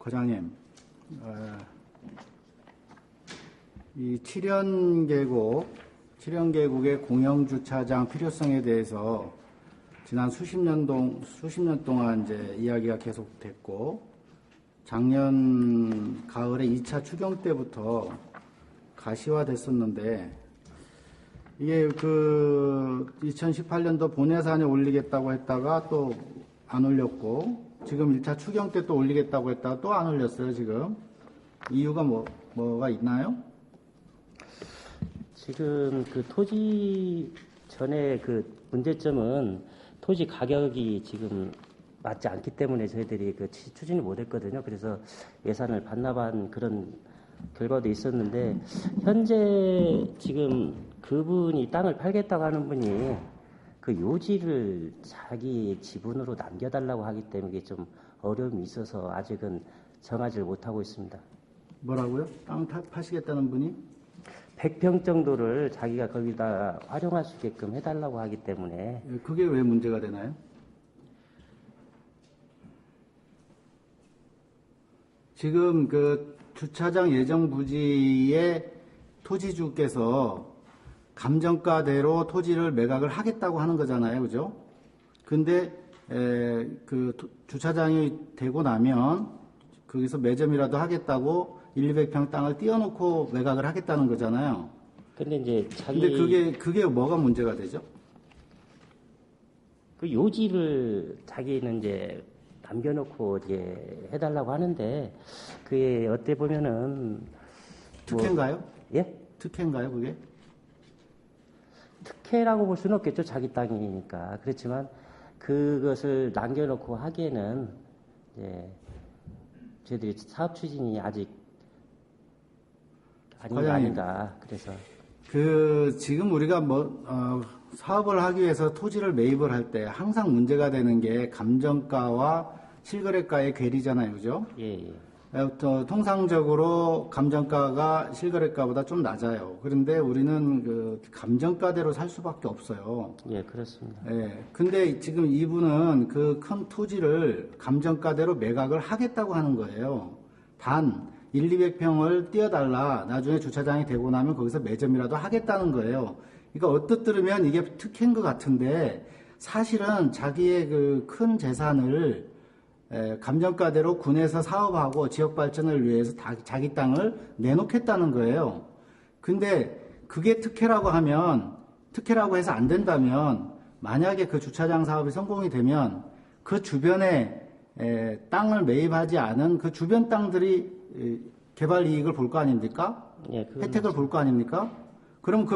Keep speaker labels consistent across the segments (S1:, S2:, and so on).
S1: 과장님, 이 칠연계곡의 공영주차장 필요성에 대해서 지난 수십 년 동안 이제 이야기가 계속됐고, 작년 가을에 2차 추경 때부터 가시화됐었는데, 이게 2018년도 본 예산에 올리겠다고 했다가 또 안 올렸고, 지금 1차 추경 때 또 올리겠다고 했다가 또 안 올렸어요, 지금. 이유가 뭐가 있나요?
S2: 지금 토지 전에 문제점은 토지 가격이 지금 맞지 않기 때문에 저희들이 추진을 못 했거든요. 그래서 예산을 반납한 그런 결과도 있었는데, 현재 지금 그분이 땅을 팔겠다고 하는 분이 그 요지를 자기 지분으로 남겨달라고 하기 때문에 이게 좀 어려움이 있어서 아직은 정하지를 못하고 있습니다.
S1: 뭐라고요? 땅 파시겠다는 분이?
S2: 100평 정도를 자기가 거기다 활용할 수 있게끔 해달라고 하기 때문에.
S1: 그게 왜 문제가 되나요? 지금 주차장 예정 부지의 토지주께서 감정가대로 토지를 매각을 하겠다고 하는 거잖아요, 그죠? 근데 주차장이 되고 나면 거기서 매점이라도 하겠다고 200평 땅을 띄워놓고 매각을 하겠다는 거잖아요.
S2: 근데
S1: 그게 뭐가 문제가 되죠?
S2: 그 요지를 자기는 이제 남겨놓고 이제 해달라고 하는데, 그게 어떻게 보면은
S1: 특혜인가요?
S2: 예?
S1: 특혜인가요, 그게?
S2: 특혜라고 볼 수는 없겠죠. 자기 땅이니까. 그렇지만 그것을 남겨놓고 하기에는 이제 저희들이 사업 추진이 아직 아닌가. 그래서
S1: 지금 우리가 사업을 하기 위해서 토지를 매입을 할 때 항상 문제가 되는 게 감정가와 실거래가의 괴리잖아요, 그죠?
S2: 예.
S1: 통상적으로 감정가가 실거래가보다 좀 낮아요. 그런데 우리는 감정가대로 살 수밖에 없어요.
S2: 예, 그렇습니다.
S1: 예. 근데 지금 이분은 그 큰 토지를 감정가대로 매각을 하겠다고 하는 거예요. 단 200평을 띄워달라. 나중에 주차장이 되고 나면 거기서 매점이라도 하겠다는 거예요. 그러니까 언뜻 들으면 이게 특혜인 것 같은데, 사실은 자기의 큰 재산을 감정가대로 군에서 사업하고 지역 발전을 위해서 자기 땅을 내놓겠다는 거예요. 근데 그게 특혜라고 해서 안 된다면, 만약에 그 주차장 사업이 성공이 되면 그 주변에 땅을 매입하지 않은 그 주변 땅들이 개발 이익을 볼 거 아닙니까?
S2: 예,
S1: 혜택을 볼 거 아닙니까? 그럼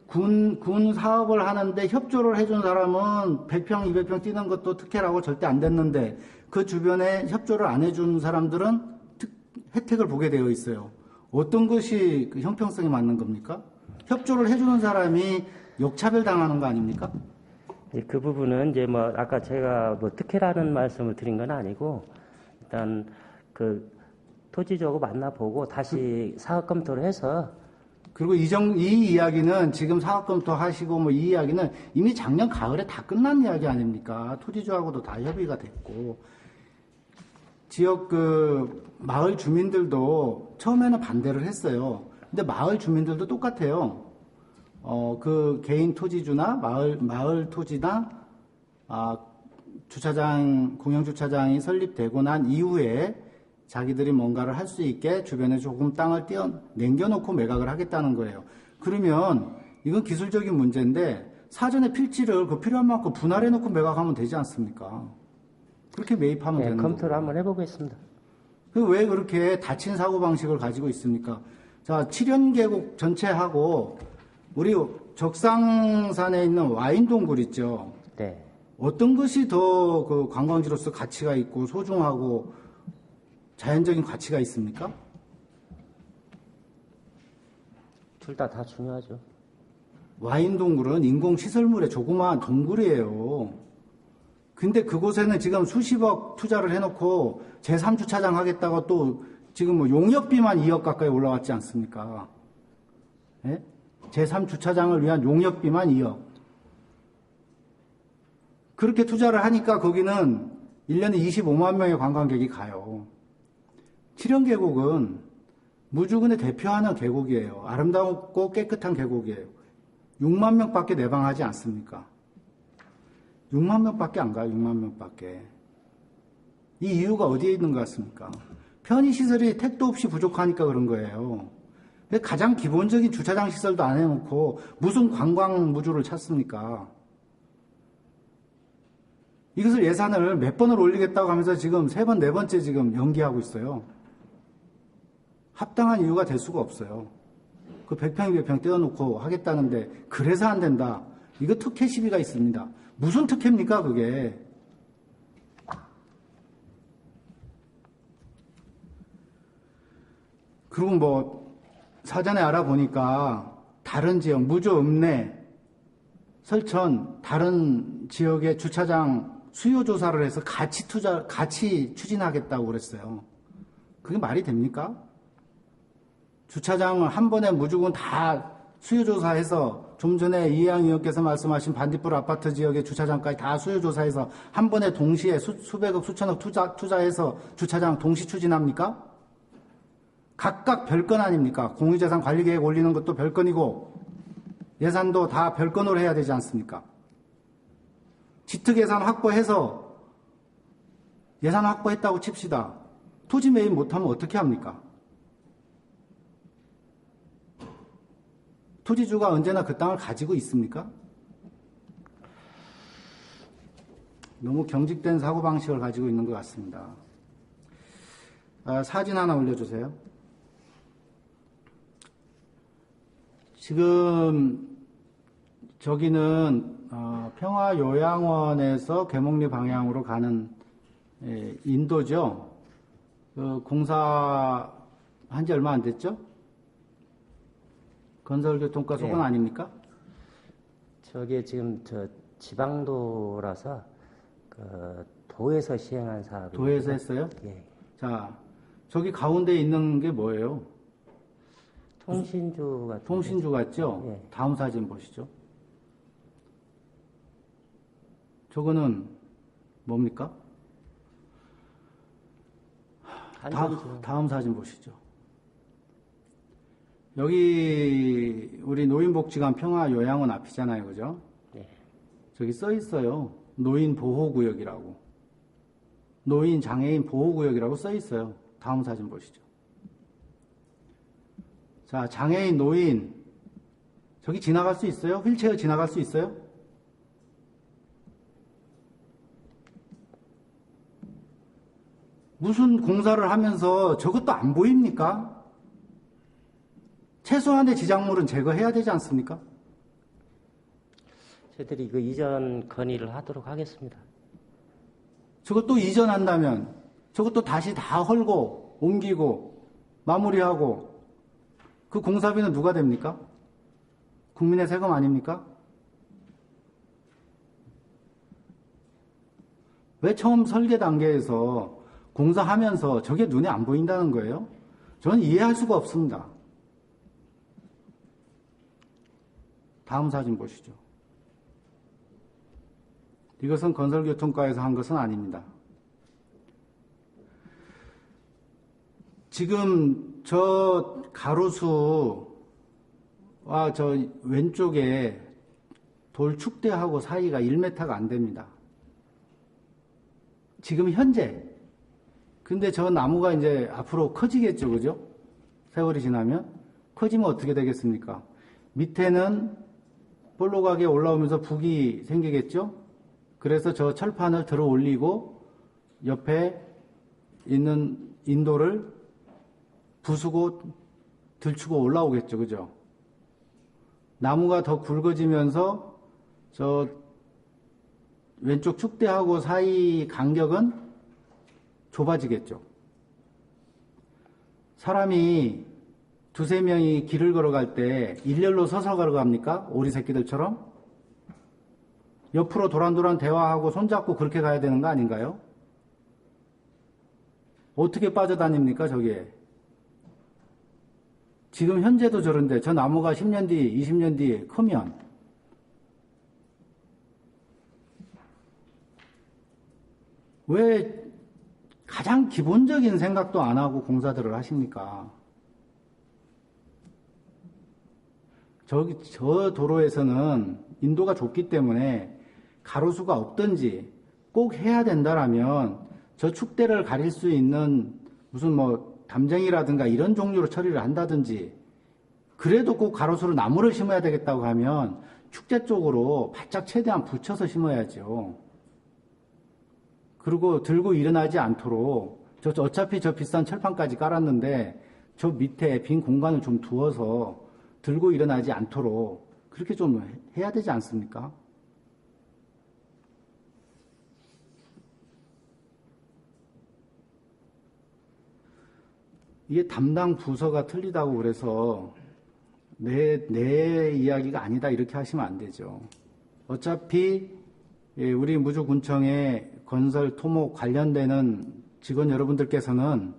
S1: 군 사업을 하는데 협조를 해준 사람은 100평, 200평 뛰는 것도 특혜라고 절대 안 됐는데, 그 주변에 협조를 안 해준 사람들은 혜택을 보게 되어 있어요. 어떤 것이 형평성이 맞는 겁니까? 협조를 해주는 사람이 역차별 당하는 거 아닙니까?
S2: 예, 그 부분은 이제 아까 제가 특혜라는 말씀을 드린 건 아니고, 일단 토지주하고 만나보고 다시 사업 검토를 해서.
S1: 그리고 이 이야기는 지금 사업 검토하시고 이 이야기는 이미 작년 가을에 다 끝난 이야기 아닙니까? 토지주하고도 다 협의가 됐고, 지역 마을 주민들도 처음에는 반대를 했어요. 근데 마을 주민들도 똑같아요. 개인 토지주나 마을 토지나 공영주차장이 설립되고 난 이후에 자기들이 뭔가를 할 수 있게 주변에 조금 땅을 남겨놓고 매각을 하겠다는 거예요. 그러면 이건 기술적인 문제인데, 사전에 필지를 필요한 만큼 분할해놓고 매각하면 되지 않습니까? 그렇게 매입하면 되는 거예요.
S2: 검토를 한번 해보겠습니다.
S1: 왜 그렇게 닫힌 사고방식을 가지고 있습니까? 자, 칠연계곡 전체하고 우리 적상산에 있는 와인동굴 있죠?
S2: 네.
S1: 어떤 것이 더 관광지로서 가치가 있고 소중하고 자연적인 가치가 있습니까?
S2: 둘 다 중요하죠.
S1: 와인동굴은 인공시설물의 조그마한 동굴이에요. 근데 그곳에는 지금 수십억 투자를 해놓고 제3주차장 하겠다고 또 지금 용역비만 2억 가까이 올라왔지 않습니까? 예? 제3주차장을 위한 용역비만 2억. 그렇게 투자를 하니까 거기는 1년에 25만 명의 관광객이 가요. 칠현 계곡은 무주군을 대표하는 계곡이에요. 아름답고 깨끗한 계곡이에요. 6만 명밖에 내방하지 않습니까? 6만 명밖에 안 가요. 6만 명밖에. 이 이유가 어디에 있는 것 같습니까? 편의시설이 택도 없이 부족하니까 그런 거예요. 가장 기본적인 주차장 시설도 안 해놓고 무슨 관광 무주를 찾습니까? 이것을 예산을 몇 번을 올리겠다고 하면서 지금 3번, 4번째 지금 연기하고 있어요. 합당한 이유가 될 수가 없어요. 그 100평, 200평 떼어놓고 하겠다는데 그래서 안 된다. 이거 특혜 시비가 있습니다. 무슨 특혜입니까 그게? 그리고 뭐 사전에 알아보니까 다른 지역, 무주, 읍내, 설천 다른 지역의 주차장 수요 조사를 해서 같이 추진하겠다고 그랬어요. 그게 말이 됩니까? 주차장을 한 번에 무조건 다 수요 조사해서 좀 전에 이해양 의원께서 말씀하신 반딧불 아파트 지역의 주차장까지 다 수요 조사해서 한 번에 동시에 수백억, 수천억 투자해서 주차장 동시 추진합니까? 각각 별건 아닙니까? 공유재산 관리계획 올리는 것도 별건이고 예산도 다 별건으로 해야 되지 않습니까? 지특 예산 확보해서 예산 확보했다고 칩시다. 토지 매입 못하면 어떻게 합니까? 토지주가 언제나 그 땅을 가지고 있습니까? 너무 경직된 사고방식을 가지고 있는 것 같습니다. 사진 하나 올려주세요. 지금 저기는 평화요양원에서 계목리 방향으로 가는 인도죠. 그 공사 한지 얼마 안 됐죠? 건설교통과 소관
S2: 네.
S1: 아닙니까?
S2: 저게 지금 지방도라서 도에서 시행한 사업.
S1: 도에서 했어요?
S2: 예.
S1: 자, 저기 가운데 있는 게 뭐예요?
S2: 통신주 같은.
S1: 통신주 같죠?
S2: 예.
S1: 다음 사진 보시죠. 저거는 뭡니까? 다음 사진 보시죠. 여기 우리 노인복지관 평화요양원 앞이잖아요. 그죠?
S2: 네.
S1: 저기 써 있어요. 노인보호구역이라고. 노인, 장애인 보호구역이라고 써 있어요. 다음 사진 보시죠. 자, 장애인, 노인. 저기 지나갈 수 있어요? 휠체어 지나갈 수 있어요? 무슨 공사를 하면서 저것도 안 보입니까? 최소한의 지작물은 제거해야 되지 않습니까?
S2: 저희들이 그 이전 건의를 하도록 하겠습니다.
S1: 저것도 이전한다면 저것도 다시 다 헐고 옮기고 마무리하고 그 공사비는 누가 됩니까? 국민의 세금 아닙니까? 왜 처음 설계 단계에서 공사하면서 저게 눈에 안 보인다는 거예요? 저는 이해할 수가 없습니다. 다음 사진 보시죠. 이것은 건설교통과에서 한 것은 아닙니다. 지금 저 가로수와 저 왼쪽에 돌 축대하고 사이가 1m가 안 됩니다. 지금 현재. 근데 저 나무가 이제 앞으로 커지겠죠, 그죠? 세월이 지나면. 커지면 어떻게 되겠습니까? 밑에는 볼록하게 올라오면서 북이 생기겠죠? 그래서 저 철판을 들어 올리고 옆에 있는 인도를 부수고 들추고 올라오겠죠, 그죠? 나무가 더 굵어지면서 저 왼쪽 축대하고 사이 간격은 좁아지겠죠. 사람이 두세 명이 길을 걸어갈 때 일렬로 서서 걸어갑니까? 오리 새끼들처럼? 옆으로 도란도란 대화하고 손잡고 그렇게 가야 되는 거 아닌가요? 어떻게 빠져다닙니까, 저게? 지금 현재도 저런데 저 나무가 10년 뒤, 20년 뒤에 크면 왜 가장 기본적인 생각도 안 하고 공사들을 하십니까? 저 도로에서는 인도가 좁기 때문에 가로수가 없든지 꼭 해야 된다라면 저 축대를 가릴 수 있는 무슨 뭐 담쟁이라든가 이런 종류로 처리를 한다든지, 그래도 꼭 가로수로 나무를 심어야 되겠다고 하면 축제 쪽으로 바짝 최대한 붙여서 심어야죠. 그리고 들고 일어나지 않도록 어차피 저 비싼 철판까지 깔았는데 저 밑에 빈 공간을 좀 두어서 들고 일어나지 않도록 그렇게 좀 해야 되지 않습니까? 이게 담당 부서가 틀리다고 그래서 내 이야기가 아니다 이렇게 하시면 안 되죠. 어차피 우리 무주군청의 건설 토목 관련되는 직원 여러분들께서는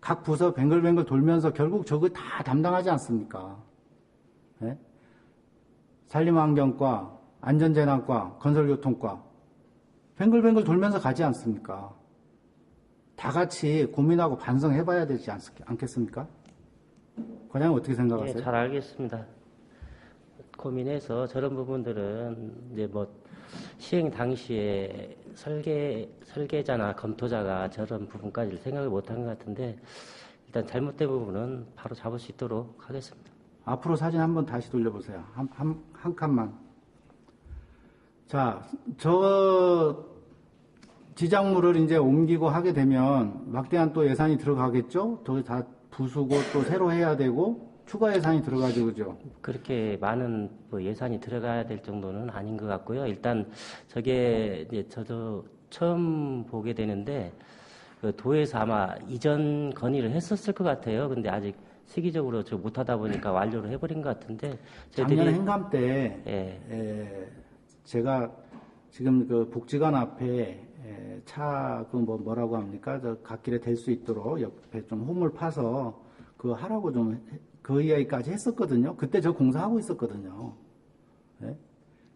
S1: 각 부서 뱅글뱅글 돌면서 결국 저거 다 담당하지 않습니까? 네? 산림환경과 안전재난과 건설교통과 뱅글뱅글 돌면서 가지 않습니까? 다 같이 고민하고 반성해봐야 되지 않겠습니까? 과장님 어떻게 생각하세요?
S2: 예, 잘 알겠습니다. 고민해서 저런 부분들은 이제 뭐 시행 당시에 설계자나 검토자가 저런 부분까지 생각을 못한 것 같은데, 일단 잘못된 부분은 바로 잡을 수 있도록 하겠습니다.
S1: 앞으로 사진 한번 다시 돌려보세요. 한 칸만. 자, 저 지작물을 이제 옮기고 하게 되면 막대한 또 예산이 들어가겠죠? 또 다 부수고 또 새로 해야 되고 추가 예산이 들어가죠, 그죠?
S2: 그렇게 많은 뭐 예산이 들어가야 될 정도는 아닌 것 같고요. 일단 저게 이제 저도 처음 보게 되는데, 그 도에서 아마 이전 건의를 했었을 것 같아요. 근데 아직 시기적으로 저 못하다 보니까 완료를 해버린 것 같은데,
S1: 작년 행감 때 제가 지금 그 복지관 앞에 차 그 뭐라고 합니까? 저 갓길에 댈 수 있도록 옆에 좀 홈을 파서 그거 하라고 좀 그 이야기까지 했었거든요. 그때 저 공사하고 있었거든요. 네?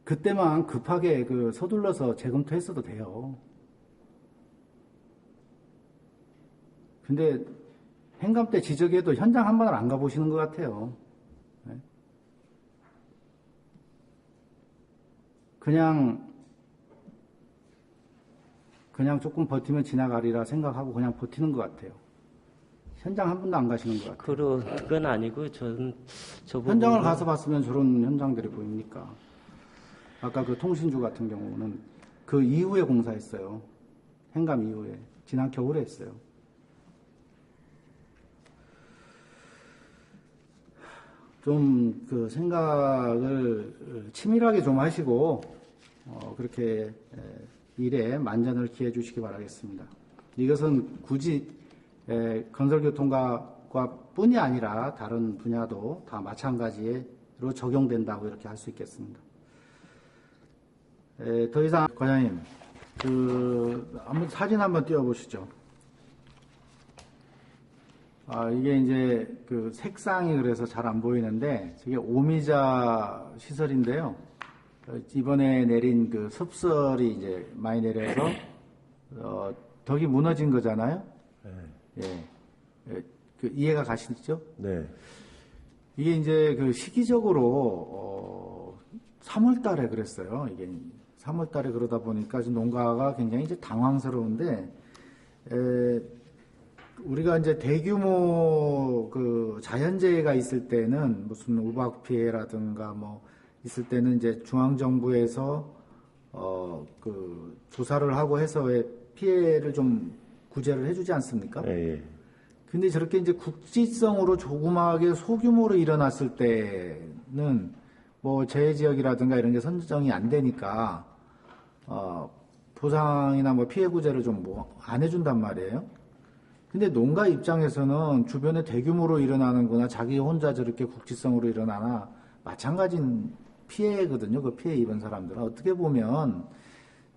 S1: 그때만 급하게 그 서둘러서 재검토했어도 돼요. 근데 행감 때 지적해도 현장 한 번을 안 가보시는 것 같아요. 네? 그냥 조금 버티면 지나가리라 생각하고 그냥 버티는 것 같아요. 현장 한 번도 안 가시는 것 같아요.
S2: 그건 아니고
S1: 현장을 가서 봤으면 저런 현장들이 보입니까? 아까 그 통신주 같은 경우는 그 이후에 공사했어요. 행감 이후에. 지난 겨울에 했어요. 좀 그 생각을 치밀하게 좀 하시고 그렇게 일에 만전을 기해 주시기 바라겠습니다. 이것은 굳이 건설교통과 뿐이 아니라 다른 분야도 다 마찬가지로 적용된다고 이렇게 할 수 있겠습니다. 더 이상 과장님 한번 사진 한번 띄워보시죠. 이게 이제 그 색상이 그래서 잘 안 보이는데 저게 오미자 시설인데요. 이번에 내린 그 습설이 이제 많이 내려서 덕이 무너진 거잖아요. 네. 그 이해가 가시죠?
S3: 네.
S1: 이게 이제 그 시기적으로 3월 달에 그랬어요. 이게 3월 달에 그러다 보니까 지금 농가가 굉장히 이제 당황스러운데 우리가 이제 대규모 그 자연재해가 있을 때는 무슨 우박 피해라든가 뭐 있을 때는 이제 중앙정부에서 그 조사를 하고 해서 왜 피해를 좀 구제를 해주지 않습니까?
S3: 예.
S1: 근데 저렇게 이제 국지성으로 조그마하게 소규모로 일어났을 때는 뭐 재해 지역이라든가 이런 게 선정이 안 되니까 보상이나 뭐 피해 구제를 좀 뭐 안 해준단 말이에요. 근데 농가 입장에서는 주변에 대규모로 일어나는 거나 자기 혼자 저렇게 국지성으로 일어나나 마찬가지인 피해거든요. 그 피해 입은 사람들은. 어떻게 보면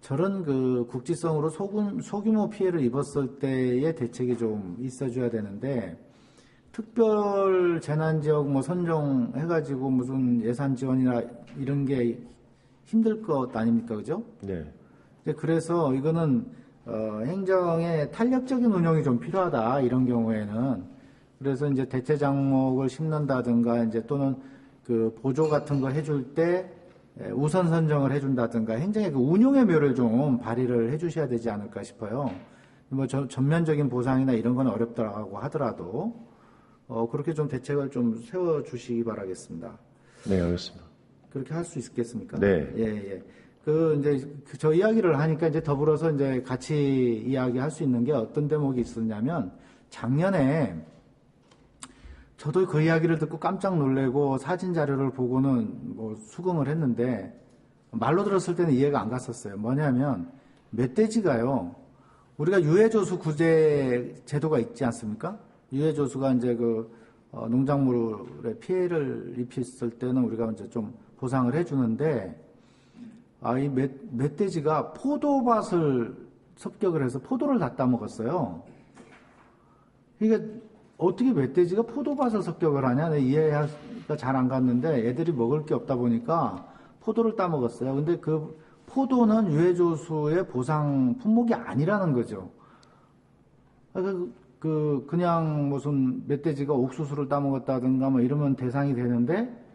S1: 저런 그 국지성으로 소규모 피해를 입었을 때의 대책이 좀 있어줘야 되는데, 특별 재난지역 뭐 선정해가지고 무슨 예산 지원이나 이런 게 힘들 것 아닙니까? 그죠?
S3: 네.
S1: 그래서 이거는 행정의 탄력적인 운영이 좀 필요하다, 이런 경우에는. 그래서 이제 대체 장목을 심는다든가, 이제 또는 그 보조 같은 거 해줄 때 우선 선정을 해준다든가, 행정의 그 운용의 묘를 좀 발휘를 해주셔야 되지 않을까 싶어요. 뭐 전면적인 보상이나 이런 건 어렵다고 하더라도, 그렇게 좀 대책을 좀 세워주시기 바라겠습니다.
S3: 네, 알겠습니다.
S1: 그렇게 할 수 있겠습니까?
S3: 네.
S1: 예, 예. 이제, 저 이야기를 하니까 이제 더불어서 이제 같이 이야기할 수 있는 게 어떤 대목이 있었냐면, 작년에 저도 그 이야기를 듣고 깜짝 놀래고 사진 자료를 보고는 뭐 수긍을 했는데, 말로 들었을 때는 이해가 안 갔었어요. 뭐냐면, 멧돼지가요, 우리가 유해조수 구제 제도가 있지 않습니까? 유해조수가 이제 농작물에 피해를 입혔을 때는 우리가 이제 좀 보상을 해주는데, 이 멧돼지가 포도밭을 습격을 해서 포도를 다 따먹었어요. 이게 어떻게 멧돼지가 포도밭을 습격을 하냐? 이해가 잘 안 갔는데, 애들이 먹을 게 없다 보니까 포도를 따먹었어요. 근데 그 포도는 유해조수의 보상 품목이 아니라는 거죠. 그냥 무슨 멧돼지가 옥수수를 따먹었다든가 뭐 이러면 대상이 되는데,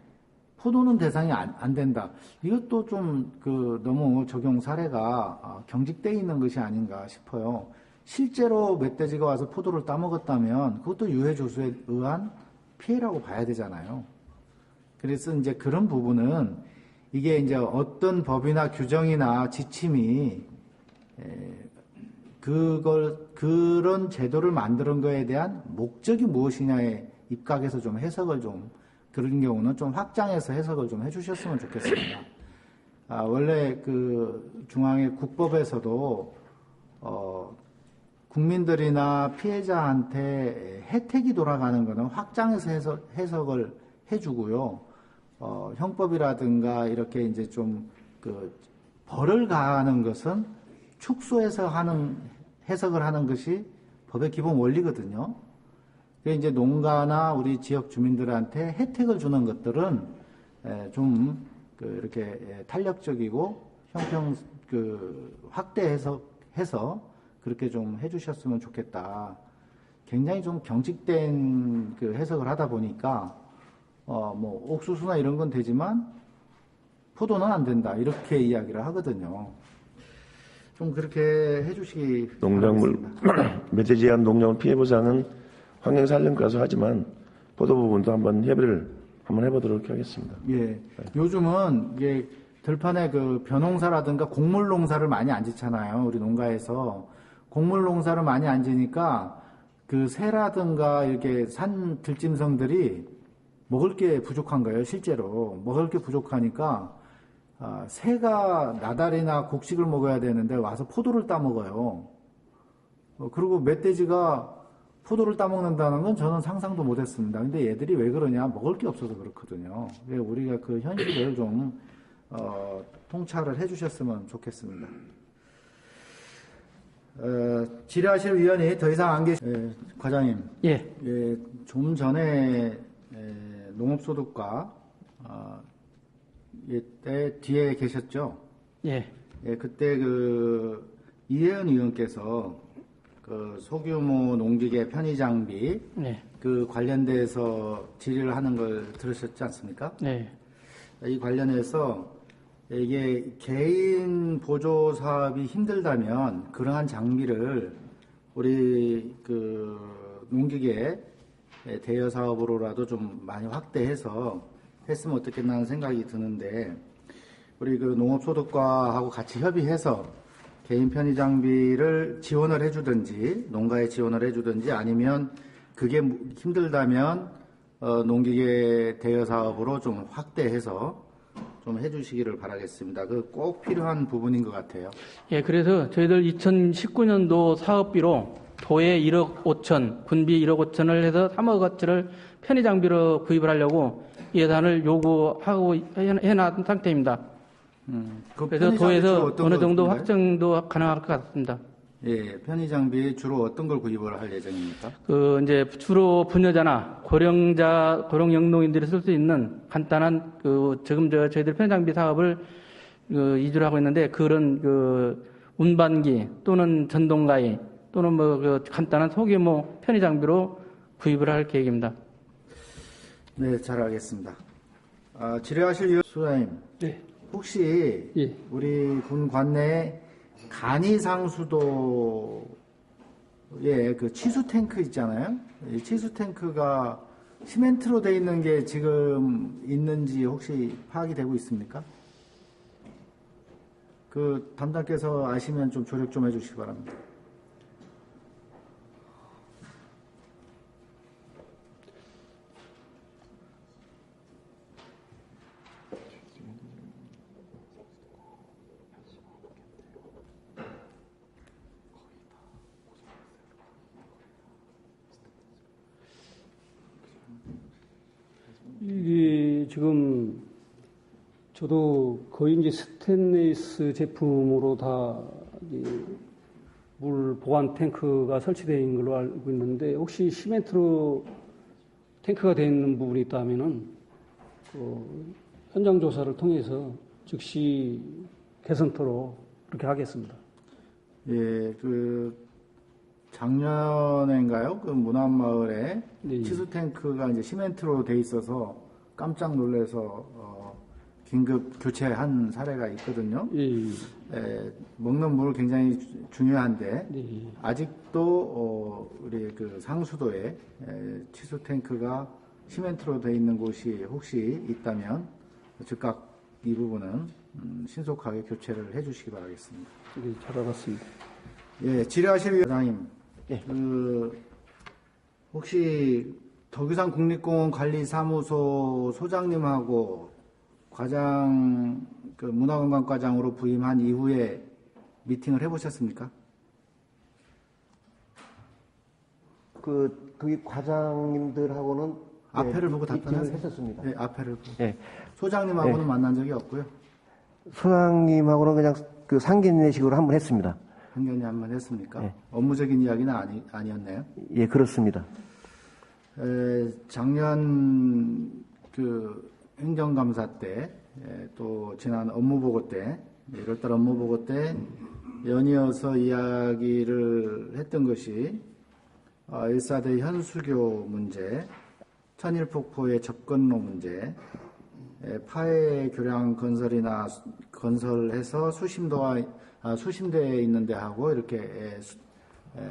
S1: 포도는 대상이 안 된다. 이것도 좀 너무 적용 사례가 경직되어 있는 것이 아닌가 싶어요. 실제로 멧돼지가 와서 포도를 따먹었다면 그것도 유해조수에 의한 피해라고 봐야 되잖아요. 그래서 이제 그런 부분은 이게 이제 어떤 법이나 규정이나 지침이 그런 제도를 만드는 거에 대한 목적이 무엇이냐에 입각해서 좀 해석을 좀, 그런 경우는 좀 확장해서 해석을 좀 해주셨으면 좋겠습니다. 원래 중앙의 국법에서도 국민들이나 피해자한테 혜택이 돌아가는 것은 확장해서 해석을 해주고요. 형법이라든가 이렇게 이제 좀 벌을 가하는 것은 축소해서 해석을 하는 것이 법의 기본 원리거든요. 이제 농가나 우리 지역 주민들한테 혜택을 주는 것들은 좀 이렇게 탄력적이고 확대 해서 그렇게 좀 해주셨으면 좋겠다. 굉장히 좀 경직된 해석을 하다 보니까 뭐 옥수수나 이런 건 되지만 포도는 안 된다, 이렇게 이야기를 하거든요. 좀 그렇게 해주시기
S3: 농작물 멧돼지에 의한 농작물 피해 보상은 환경산림과서 하지만 포도 부분도 한번 협의를 한번 해보도록 하겠습니다.
S1: 예, 요즘은 이게 들판에 벼농사라든가 곡물농사를 많이 안 짓잖아요. 우리 농가에서 곡물농사를 많이 안 지니까 새라든가 이렇게 산 들짐승들이 먹을 게 부족한 거예요. 실제로 먹을 게 부족하니까 새가 나달이나 곡식을 먹어야 되는데 와서 포도를 따먹어요. 그리고 멧돼지가 포도를 따먹는다는 건 저는 상상도 못했습니다. 근데 얘들이 왜 그러냐? 먹을 게 없어서 그렇거든요. 우리가 그 현실을 좀 통찰을 해주셨으면 좋겠습니다. 질의하실 위원이 더 이상 안 과장님.
S2: 예.
S1: 좀 전에 농업소득과 때 뒤에 계셨죠?
S2: 예.
S1: 그때 이혜은 의원께서 소규모 농기계 편의 장비
S2: 네.
S1: 관련돼서 질의를 하는 걸 들으셨지 않습니까?
S2: 네.
S1: 이 관련해서 이게 개인 보조 사업이 힘들다면 그러한 장비를 우리 농기계 대여 사업으로라도 좀 많이 확대해서 했으면 어떻겠나 하는 생각이 드는데, 우리 농업소득과하고 같이 협의해서 개인 편의 장비를 지원을 해주든지 농가에 지원을 해주든지, 아니면 그게 힘들다면 농기계 대여 사업으로 좀 확대해서 좀 해주시기를 바라겠습니다. 꼭 필요한 부분인 것 같아요.
S4: 예, 그래서 저희들 2019년도 사업비로 도에 1억 5천, 분비 1억 5천을 해서 3억어치를 편의 장비로 구입을 하려고 예산을 요구하고 해놨던 상태입니다. 그래서 도에서 어느 정도 확정도 가능할 것 같습니다.
S1: 예, 편의 장비 주로 어떤 걸 구입을 할 예정입니까?
S4: 이제 주로 부녀자나 고령 영농인들이 쓸 수 있는 간단한 지금 저희들 편의 장비 사업을 이주를 하고 있는데, 그런 운반기 또는 전동가위 또는 뭐 그 간단한 소규모 편의 장비로 구입을 할 계획입니다.
S1: 네, 잘 알겠습니다. 지뢰하실 소장님,
S5: 네.
S1: 혹시
S5: 예.
S1: 우리 군 관내에 간이상수도에 그 치수 탱크 있잖아요. 이 치수 탱크가 시멘트로 돼 있는 게 지금 있는지 혹시 파악이 되고 있습니까? 그 담당께서 아시면 좀 조력 좀 해주시기 바랍니다.
S5: 이게 지금 저도 거의 이제 스테인리스 제품으로 다 물 보관 탱크가 설치되어 있는 걸로 알고 있는데 혹시 시멘트로 탱크가 되어 있는 부분이 있다면은 현장 조사를 통해서 즉시 개선토록 그렇게 하겠습니다.
S1: 예, 그 작년인가요? 그 문안마을에
S5: 네.
S1: 치수 탱크가 이제 시멘트로 돼 있어서 깜짝 놀라서 긴급 교체한 사례가 있거든요.
S5: 예.
S1: 먹는 물 굉장히 중요한데
S5: 네.
S1: 아직도 우리 그 상수도에 치수 탱크가 시멘트로 돼 있는 곳이 혹시 있다면 즉각 이 부분은 신속하게 교체를 해주시기 바라겠습니다.
S5: 네, 잘 알았습니다.
S1: 예, 지뢰하실 위원장님,
S2: 예.
S1: 그 혹시 덕유산 국립공원 관리사무소 소장님하고 과장 그 문화관광과장으로 부임한 이후에 미팅을 해보셨습니까?
S6: 거기 과장님들하고는
S1: 앞에를 보고
S6: 미팅을
S1: 답변하세요.
S6: 했었습니다.
S1: 네, 앞에를 보고.
S2: 예.
S1: 소장님하고는 만난 적이 없고요.
S6: 소장님하고는 그냥 그 상견례식으로 한번 했습니다.
S1: 한견이 한번 했습니까?
S6: 네.
S1: 업무적인 이야기는 아니었네요.
S6: 예, 그렇습니다.
S1: 작년 그 행정감사 때, 또 지난 업무보고 때, 1월달 업무보고 때 연이어서 이야기를 했던 것이 1사대 현수교 문제, 천일폭포의 접근로 문제, 파해 교량 건설해서 수심대에 있는 데하고 이렇게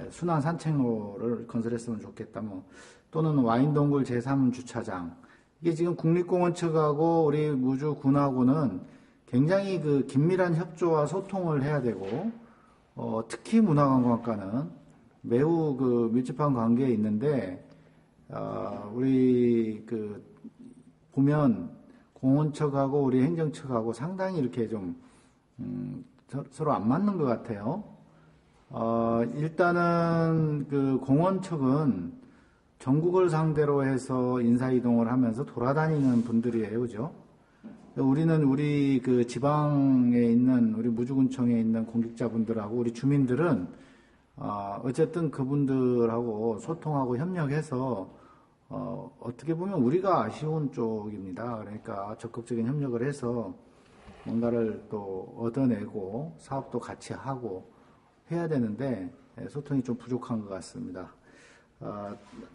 S1: 순환 산책로를 건설했으면 좋겠다. 뭐 또는 와인동굴 제3주차장. 이게 지금 국립공원 측하고 우리 무주군하고는 굉장히 그 긴밀한 협조와 소통을 해야 되고, 특히 문화관광과는 매우 그 밀접한 관계에 있는데, 우리 그 보면 공원 측하고 우리 행정 측하고 상당히 이렇게 좀 서로 안 맞는 것 같아요. 일단은 그 공원 측은 전국을 상대로 해서 인사이동을 하면서 돌아다니는 분들이에요, 그죠? 우리는 우리 그 지방에 있는 우리 무주군청에 있는 공직자분들하고 우리 주민들은 어쨌든 그분들하고 소통하고 협력해서 어떻게 보면 우리가 아쉬운 쪽입니다. 그러니까 적극적인 협력을 해서 뭔가를 또 얻어내고 사업도 같이 하고 해야 되는데 소통이 좀 부족한 것 같습니다.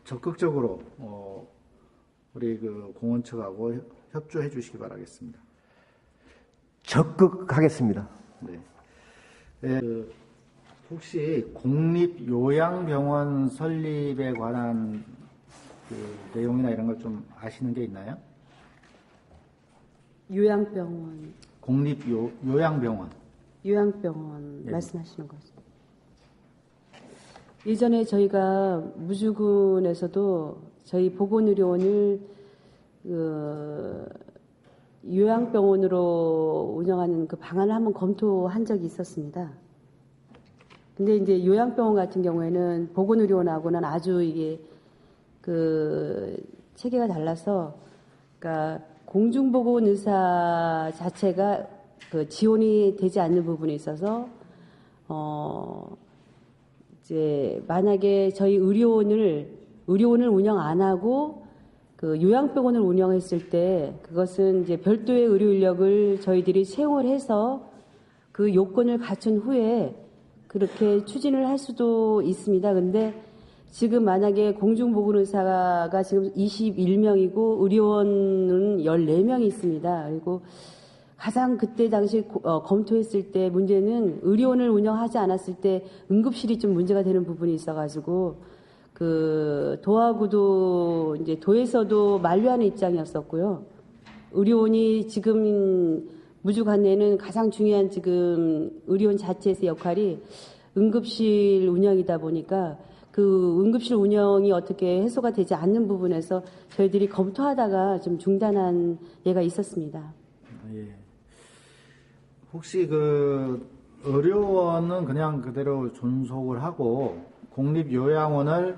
S1: 적극적으로 우리 그 공원 측하고 협조해 주시기 바라겠습니다.
S6: 적극하겠습니다.
S1: 네. 혹시 공립요양병원 설립에 관한 그 내용이나 이런 걸 좀 아시는 게 있나요?
S7: 요양병원,
S1: 공립요양병원.
S7: 요양병원
S1: 네.
S7: 말씀하시는 거죠. 예전에 저희가 무주군에서도 저희 보건의료원을 요양병원으로 운영하는 그 방안을 한번 검토한 적이 있었습니다. 근데 이제 요양병원 같은 경우에는 보건의료원하고는 아주 이게 그 체계가 달라서, 그러니까 공중보건의사 자체가 그 지원이 되지 않는 부분이 있어서 이제 만약에 저희 의료원을 운영 안 하고 그 요양병원을 운영했을 때 그것은 이제 별도의 의료 인력을 저희들이 채용을 해서 그 요건을 갖춘 후에 그렇게 추진을 할 수도 있습니다. 근데 지금 만약에 공중보건의사가 지금 21명이고 의료원은 14명이 있습니다. 그리고 가장 그때 당시 검토했을 때 문제는 의료원을 운영하지 않았을 때 응급실이 좀 문제가 되는 부분이 있어가지고 그 도하구도 이제 도에서도 만류하는 입장이었었고요. 의료원이 지금 무주 관내는 가장 중요한 지금 의료원 자체에서 역할이 응급실 운영이다 보니까 그 응급실 운영이 어떻게 해소가 되지 않는 부분에서 저희들이 검토하다가 좀 중단한 예가 있었습니다.
S1: 예. 혹시 그 의료원은 그냥 그대로 존속을 하고 공립요양원을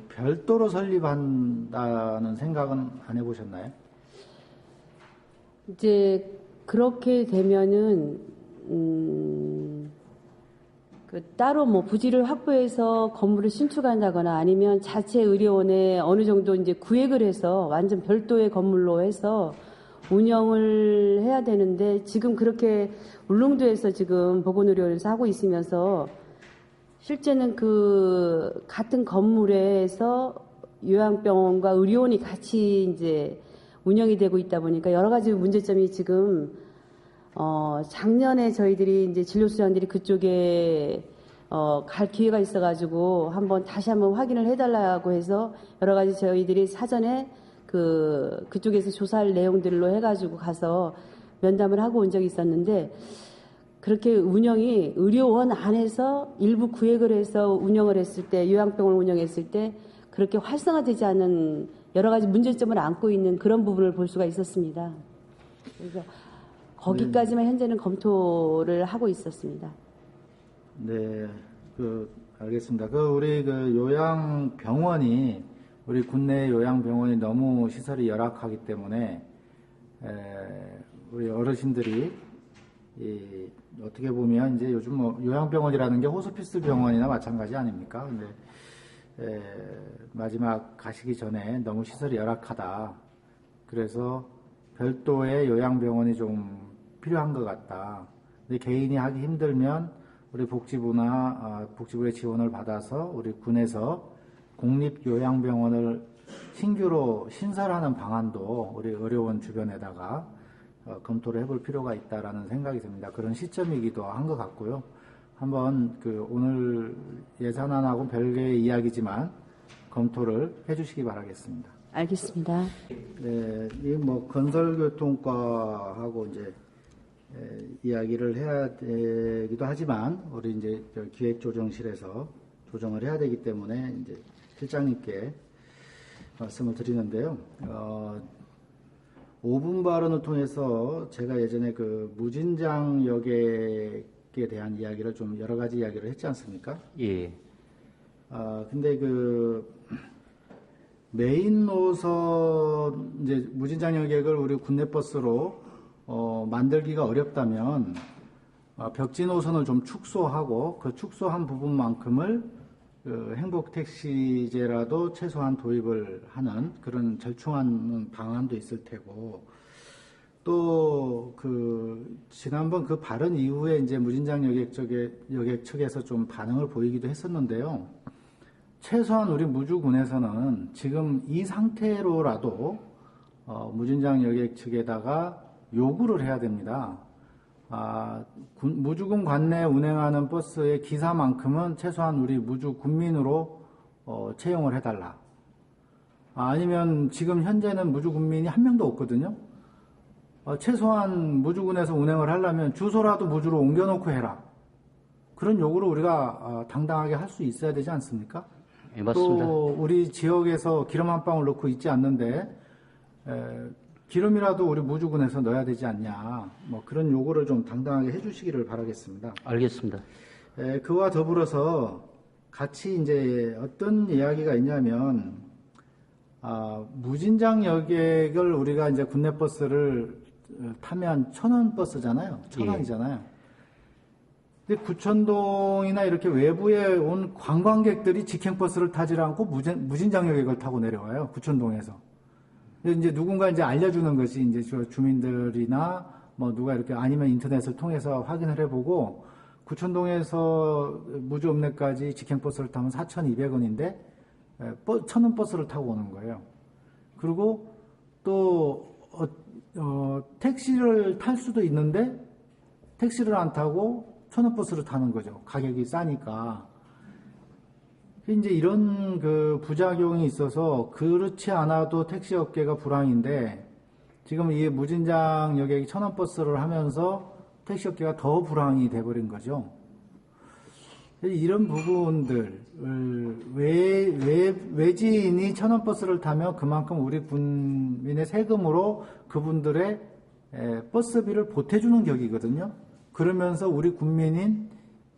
S1: 별도로 설립한다는 생각은 안 해보셨나요?
S7: 이제 그렇게 되면은 그 따로 뭐 부지를 확보해서 건물을 신축한다거나 아니면 자체 의료원에 어느 정도 이제 구획을 해서 완전 별도의 건물로 해서 운영을 해야 되는데 지금 그렇게 울릉도에서 지금 보건의료원에서 하고 있으면서 실제는 그 같은 건물에서 요양병원과 의료원이 같이 이제 운영이 되고 있다 보니까 여러 가지 문제점이 지금 작년에 저희들이 이제 진료수장들이 그쪽에 갈 기회가 있어가지고 다시 한번 확인을 해달라고 해서 여러 가지 저희들이 사전에 그쪽에서 조사할 내용들로 해가지고 가서 면담을 하고 온 적이 있었는데 그렇게 운영이 의료원 안에서 일부 구획을 해서 운영을 했을 때 요양병원을 운영했을 때 그렇게 활성화되지 않은 여러 가지 문제점을 안고 있는 그런 부분을 볼 수가 있었습니다. 그래서 거기까지만 현재는 검토를 하고 있었습니다.
S1: 네, 알겠습니다. 우리 요양병원이 우리 국내 요양병원이 너무 시설이 열악하기 때문에 우리 어르신들이 어떻게 보면 이제 요즘 뭐 요양병원이라는 게 호스피스 병원이나 마찬가지 아닙니까? 근데 마지막 가시기 전에 너무 시설이 열악하다. 그래서 별도의 요양병원이 좀 필요한 것 같다. 근데 개인이 하기 힘들면 우리 복지부의 지원을 받아서 우리 군에서 공립요양병원을 신규로 신설하는 방안도 우리 의료원 주변에다가 검토를 해볼 필요가 있다라는 생각이 듭니다. 그런 시점이기도 한 것 같고요. 한번 오늘 예산안하고 별개의 이야기지만 검토를 해주시기 바라겠습니다.
S7: 알겠습니다.
S1: 네, 이 건설교통과하고 이제 이야기를 해야 되기도 하지만 우리 이제 기획조정실에서 조정을 해야 되기 때문에 이제 실장님께 말씀을 드리는데요. 5분 발언을 통해서 제가 예전에 무진장 여객에 대한 이야기를 좀 여러 가지 이야기를 했지 않습니까?
S2: 예.
S1: 근데 메인 노선 이제 무진장 여객을 우리 국내 버스로 만들기가 어렵다면 벽지 노선을 좀 축소하고 그 축소한 부분만큼을 행복택시제라도 최소한 도입을 하는 그런 절충하는 방안도 있을 테고 또 지난번 발언 이후에 이제 무진장 여객 측에서 좀 반응을 보이기도 했었는데요. 최소한 우리 무주군에서는 지금 이 상태로라도 무진장 여객 측에다가 요구를 해야 됩니다. 무주군 관내에 운행하는 버스의 기사만큼은 최소한 우리 무주 군민으로 채용을 해달라. 아니면 지금 현재는 무주 군민이 한 명도 없거든요. 최소한 무주군에서 운행을 하려면 주소라도 무주로 옮겨놓고 해라. 그런 요구를 우리가 당당하게 할 수 있어야 되지 않습니까?
S2: 예, 맞습니다.
S1: 또 우리 지역에서 기름 한 방울 넣고 있지 않는데 기름이라도 우리 무주군에서 넣어야 되지 않냐. 그런 요구를 좀 당당하게 해주시기를 바라겠습니다.
S2: 알겠습니다.
S1: 그와 더불어서 같이 이제 어떤 이야기가 있냐면 무진장 여객을 우리가 이제 국내 버스를 타면 1,000원 버스잖아요. 1,000원이잖아요. 근데 구천동이나 이렇게 외부에 온 관광객들이 직행버스를 타지 않고 무진장 여객을 타고 내려와요. 구천동에서. 이제 누군가 이제 알려주는 것이 이제 주민들이나 뭐 누가 이렇게 아니면 인터넷을 통해서 확인을 해보고 구촌동에서 무주읍내까지 직행버스를 타면 4,200원인데 1,000원 버스를 타고 오는 거예요. 그리고 또 택시를 탈 수도 있는데 택시를 안 타고 1,000원 버스를 타는 거죠. 가격이 싸니까. 이제 이런 그 부작용이 있어서 그렇지 않아도 택시 업계가 불황인데 지금 이 무진장 여객 1,000원 버스를 하면서 택시 업계가 더 불황이 돼버린 거죠. 이런 부분들 외지인이 1,000원 버스를 타면 그만큼 우리 국민의 세금으로 그분들의 버스비를 보태주는 격이거든요. 그러면서 우리 국민인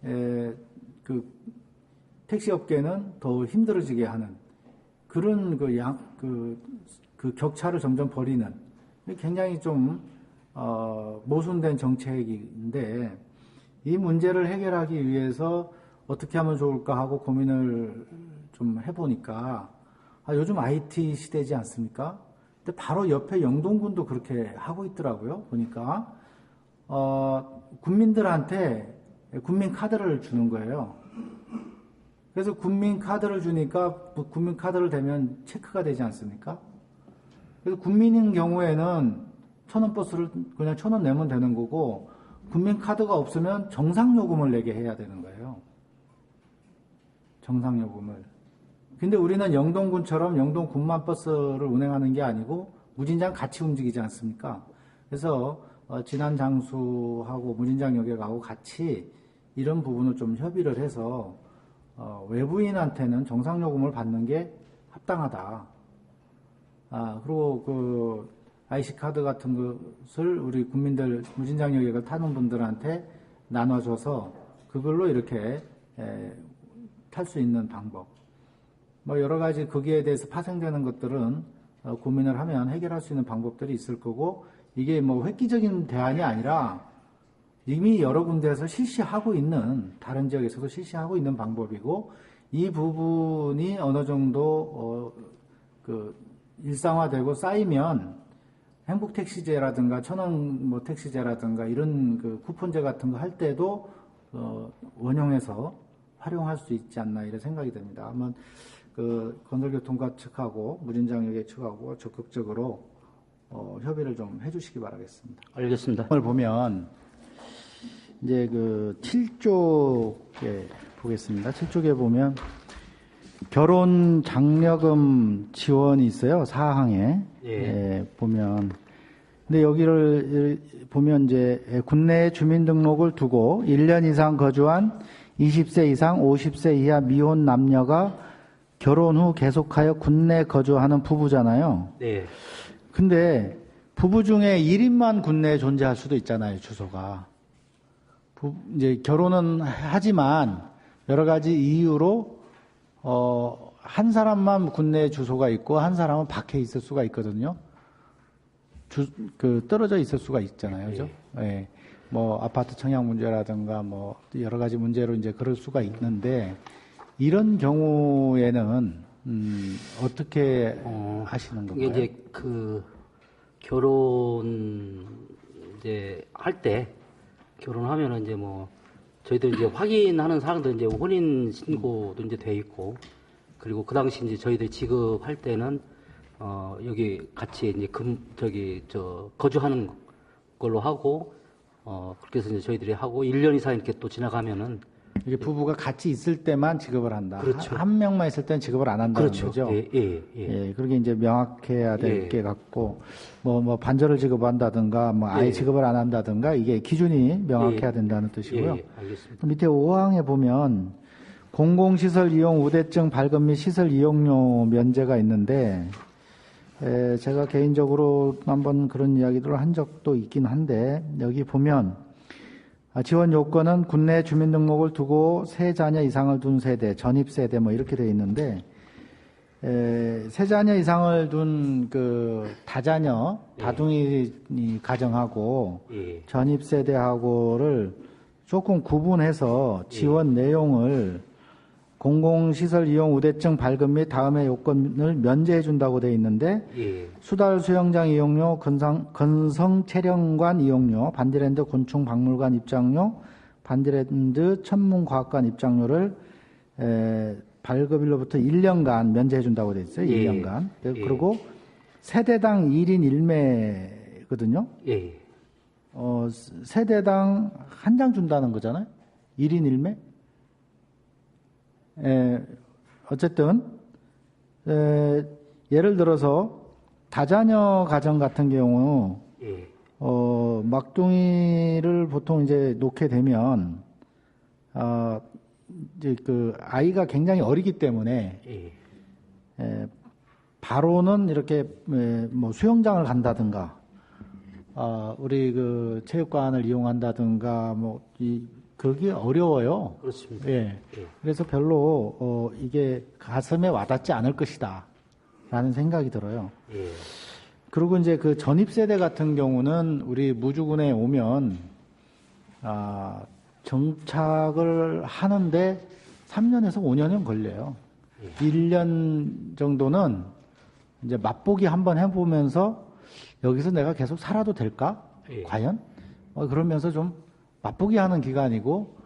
S1: 그 택시업계는 더 힘들어지게 하는 그런 그 격차를 점점 벌이는 굉장히 좀 모순된 정책인데 이 문제를 해결하기 위해서 어떻게 하면 좋을까 하고 고민을 좀 해보니까 요즘 IT 시대지 않습니까? 근데 바로 옆에 영동군도 그렇게 하고 있더라고요. 보니까 국민들한테 국민카드를 주는 거예요. 그래서 국민카드를 주니까 국민카드를 대면 체크가 되지 않습니까? 그래서 국민인 경우에는 1,000원 버스를 그냥 1,000원 내면 되는 거고 국민카드가 없으면 정상요금을 내게 해야 되는 거예요. 정상요금을. 근데 우리는 영동군처럼 영동군만 버스를 운행하는 게 아니고 무진장 같이 움직이지 않습니까? 그래서 진안 장수하고 무진장 여객하고 같이 이런 부분을 좀 협의를 해서 외부인한테는 정상요금을 받는 게 합당하다. 그리고 그 IC카드 같은 것을 우리 국민들 무진장 여객을 타는 분들한테 나눠줘서 그걸로 이렇게 탈 수 있는 방법. 뭐 여러 가지 거기에 대해서 파생되는 것들은 고민을 하면 해결할 수 있는 방법들이 있을 거고 이게 뭐 획기적인 대안이 아니라 이미 여러 군데에서 실시하고 있는 다른 지역에서도 실시하고 있는 방법이고 이 부분이 어느 정도 그 일상화되고 쌓이면 행복택시제라든가 1,000원 뭐 택시제라든가 이런 그 쿠폰제 같은 거 할 때도 원용해서 활용할 수 있지 않나 이런 생각이 듭니다. 한번 그 건설교통과 측하고 무진장 여객 측하고 적극적으로 협의를 좀 해주시기 바라겠습니다.
S2: 알겠습니다.
S1: 오늘 보면 이제 그 7쪽에 보겠습니다. 7쪽에 보면 결혼 장려금 지원이 있어요. 사항에 보면 근데 여기를 보면 이제 국내 주민등록을 두고 1년 이상 거주한 20세 이상 50세 이하 미혼 남녀가 결혼 후 계속하여 국내 거주하는 부부잖아요.
S2: 네.
S1: 근데 부부 중에 1인만 국내에 존재할 수도 있잖아요, 주소가. 이제 결혼은 하지만 여러 가지 이유로 한 사람만 국내에 주소가 있고 한 사람은 밖에 있을 수가 있거든요. 떨어져 있을 수가 있잖아요, 그죠? 네. 뭐 아파트 청약 문제라든가 뭐 여러 가지 문제로 이제 그럴 수가 있는데 이런 경우에는 어떻게 하시는 건가요?
S8: 이게 이제 그 결혼 이제 할 때 결혼하면은 이제 뭐 저희들 이제 확인하는 사항도 이제 혼인 신고도 이제 돼 있고 그리고 그 당시 이제 저희들 지급할 때는 여기 같이 이제 거주하는 걸로 하고 그렇게 해서 이제 저희들이 하고 1년 이상 이렇게 또 지나가면은
S1: 이게 부부가 같이 있을 때만 지급을 한다.
S8: 그렇죠.
S1: 한 명만 있을 때는 지급을 안 한다는
S8: 그렇죠.
S1: 거죠.
S8: 예.
S1: 그렇게 이제 명확해야 될 게 같고, 뭐 반절을 지급한다든가, 뭐 아예 지급을 안 한다든가, 이게 기준이 명확해야 된다는 뜻이고요.
S8: 알겠습니다.
S1: 밑에 5항에 보면, 공공시설 이용 우대증 발급 및 시설 이용료 면제가 있는데, 제가 개인적으로 한번 그런 이야기들을 한 적도 있긴 한데, 여기 보면, 지원 요건은 국내 주민등록을 두고 세 자녀 이상을 둔 세대, 전입세대 뭐 이렇게 되어 있는데 세 자녀 이상을 둔 그 다자녀, 다둥이 가정하고 전입세대하고를 조금 구분해서 지원 내용을 공공시설 이용 우대증 발급 및 다음의 요건을 면제해 준다고 돼 있는데
S8: 예.
S1: 수달 수영장 이용료, 건성 체령관 이용료, 반디랜드 곤충 박물관 입장료, 반디랜드 천문과학관 입장료를 발급일로부터 1년간 면제해 준다고 돼 있어요.
S8: 예.
S1: 1년간.
S8: 예.
S1: 그리고 세대당 1인 1매거든요.
S8: 예.
S1: 세대당 한 장 준다는 거잖아요. 1인 1매. 어쨌든 예를 들어서 다자녀 가정 같은 경우
S8: 예.
S1: 막둥이를 보통 이제 놓게 되면 이제 그 아이가 굉장히 어리기 때문에
S8: 예.
S1: 바로는 이렇게 뭐 수영장을 간다든가 우리 그 체육관을 이용한다든가 그게 어려워요.
S8: 그렇습니다.
S1: 예. 그래서 별로 이게 가슴에 와닿지 않을 것이다 라는 생각이 들어요.
S8: 예.
S1: 그리고 이제 그 전입 세대 같은 경우는 우리 무주군에 오면 정착을 하는데 3년에서 5년은 걸려요. 1년 정도는 이제 맛보기 한번 해보면서 여기서 내가 계속 살아도 될까?
S8: 예.
S1: 과연? 그러면서 좀 맛보기 하는 기간이고,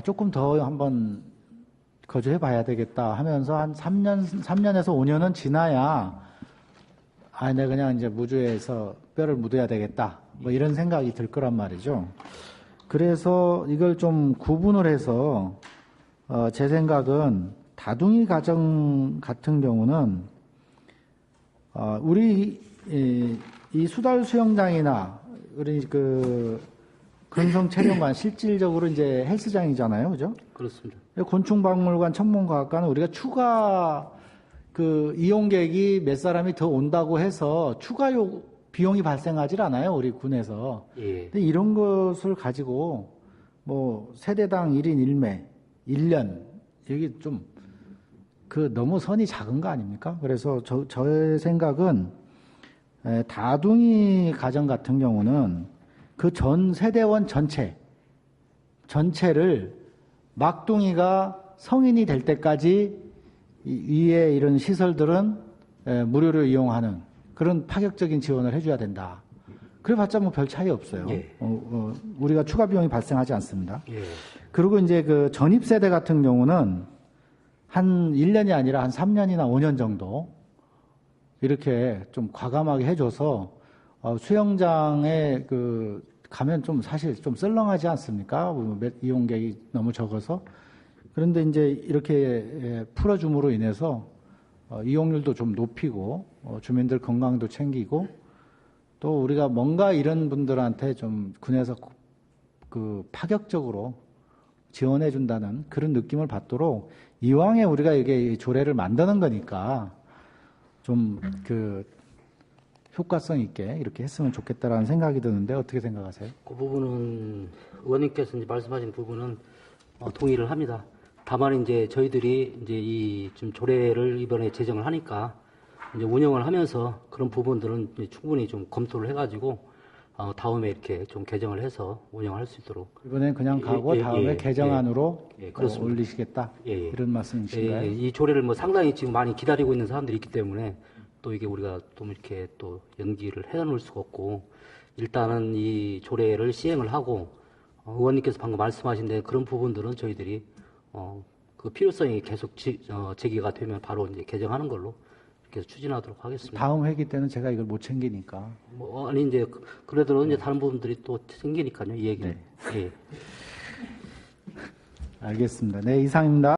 S1: 조금 더 한번 거주해 봐야 되겠다 하면서 한 3년에서 5년은 지나야, 내가 그냥 이제 무주에서 뼈를 묻어야 되겠다. 이런 생각이 들 거란 말이죠. 그래서 이걸 좀 구분을 해서, 제 생각은 다둥이 가정 같은 경우는, 우리, 이 수달 수영장이나, 우리 근성 체령관 실질적으로 이제 헬스장이잖아요. 그죠?
S8: 그렇습니다.
S1: 곤충박물관, 천문과학관은 우리가 추가 이용객이 몇 사람이 더 온다고 해서 추가 비용이 발생하질 않아요. 우리 군에서.
S8: 예.
S1: 근데 이런 것을 가지고 세대당 1인 1매, 1년, 여기 좀 너무 선이 작은 거 아닙니까? 그래서 저의 생각은 다둥이 가정 같은 경우는 그 전 세대원 전체를 막둥이가 성인이 될 때까지 위에 이런 시설들은 무료로 이용하는 그런 파격적인 지원을 해줘야 된다. 그래봤자 별 차이 없어요.
S8: 예.
S1: 우리가 추가 비용이 발생하지 않습니다.
S8: 예.
S1: 그리고 이제 그 전입 세대 같은 경우는 한 1년이 아니라 한 3년이나 5년 정도 이렇게 좀 과감하게 해줘서 수영장에 가면 좀 사실 좀 썰렁하지 않습니까? 이용객이 너무 적어서. 그런데 이제 이렇게 풀어줌으로 인해서 이용률도 좀 높이고 주민들 건강도 챙기고 또 우리가 뭔가 이런 분들한테 좀 군에서 파격적으로 지원해 준다는 그런 느낌을 받도록 이왕에 우리가 이게 조례를 만드는 거니까 좀 효과성 있게 이렇게 했으면 좋겠다라는 생각이 드는데 어떻게 생각하세요?
S8: 그 부분은 의원님께서 이제 말씀하신 부분은 동의를 합니다. 다만 이제 저희들이 이제 이 좀 조례를 이번에 제정을 하니까 이제 운영을 하면서 그런 부분들은 이제 충분히 좀 검토를 해가지고 다음에 이렇게 좀 개정을 해서 운영할 수 있도록
S1: 이번엔 그냥 가고 다음에 개정안으로
S8: 그렇습니다.
S1: 올리시겠다 이런 말씀이신가요?
S8: 이 조례를 상당히 지금 많이 기다리고 있는 사람들이 있기 때문에 또 이게 우리가 또 이렇게 또 연기를 해놓을 수가 없고 일단은 이 조례를 시행을 하고 의원님께서 방금 말씀하신 데 그런 부분들은 저희들이 그 필요성이 계속 제기가 되면 바로 이제 개정하는 걸로 이렇게 추진하도록 하겠습니다.
S1: 다음 회기 때는 제가 이걸 못 챙기니까.
S8: 아니 이제 그래도 이제 다른 부분들이 또 생기니까요. 이 얘기는.
S1: 네.
S8: 예.
S1: 알겠습니다. 네, 이상입니다.